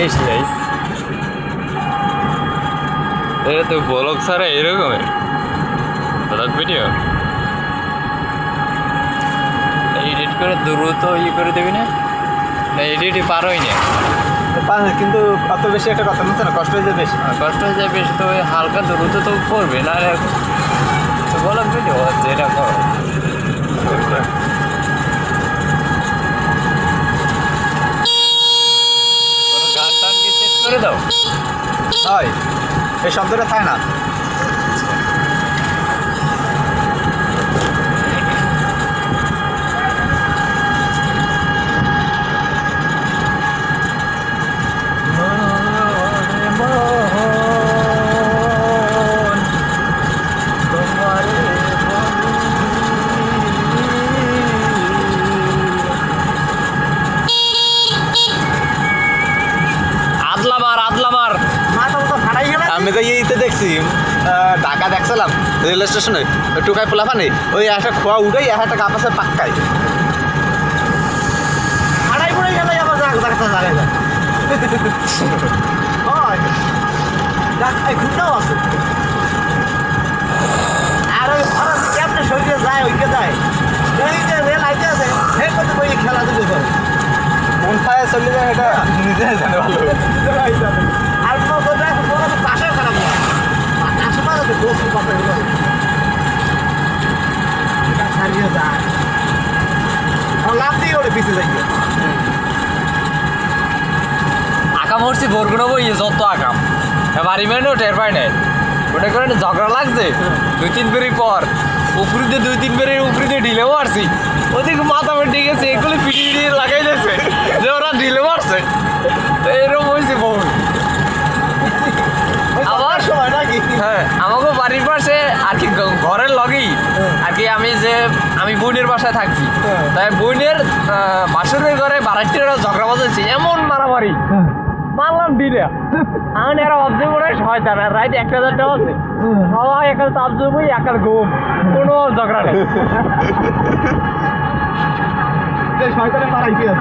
বেশ গাইস, এটা তো ব্লগ ছাড়া এরকমের ব্লগ ভিডিও এডিট করে দ্রুত করে দেবি না? না এডিটই পারোই না, কিন্তু অত বেশি একটা কথা বলছে না, কষ্ট হয়ে যায় বেশি। কষ্ট হয়ে যায় বেশি, তো ওই হালকা দ্রুত তো করবে না। ব্লগ ভিডিও যেটা করো গান টান কি সেট করে দাও? হয় এই শব্দটা থাকে না। আমি তো ইতে দেখছি ঢাকা দেখছিলাম রেল স্টেশনে টুকাই পোলা পানি ওই একটা খোয়া উঠেই একটা কাপ আছে পাক্কাই আড়াই পড়ে গেলে আবার ঘুরটাও আছে আর ওই কেমনে শরীরে যায় ওইকে যায় রেল আইতে আছে হে কত বই খেলাধুলো করে মন খায় চলে যায়, এটা নিজে জানে ভালো। আর পাশে খারাপ না আশেপাশে বসে কথা ছাড়িয়ে যায় লাভ দিয়ে ওরে পিছিয়ে যাই আকাম হচ্ছে বরগুনা বই যত আকাম বাড়ি মেয়েও টের পায় নাই। মনে করেন ঝগড়া লাগছে 2-3 বেরি পর উপরি দিয়ে 2-3 বেরি উপরি দিয়ে ঢিলে মারছি, ওদিকে মাথা মেটে গেছে, এগুলো পিটি পিটি লাগাই দিয়েছে যে ওরা ঢিলে মারছে। তো এরকম হয়েছে বহু। আবার সময় নাকি হ্যাঁ আমাকে বাড়ির পাশে আর কি ঘরের লগেই আর কি আমি বোনের বাসায় থাকছি, তাই বোনের বাসনের ঘরে বাড়াইটিরা ঝগড়া বাজাইছি, এমন মারামারি মারলাম দিনে আমি এরা ভাবছি মনে হয় শয়তান। আর রাইট 1,000 টাকা আছে, সবাই একাল তাপ জমই একাল ঘুম, কোনো ঝগড়া নেই। শয়তানে মারাইতে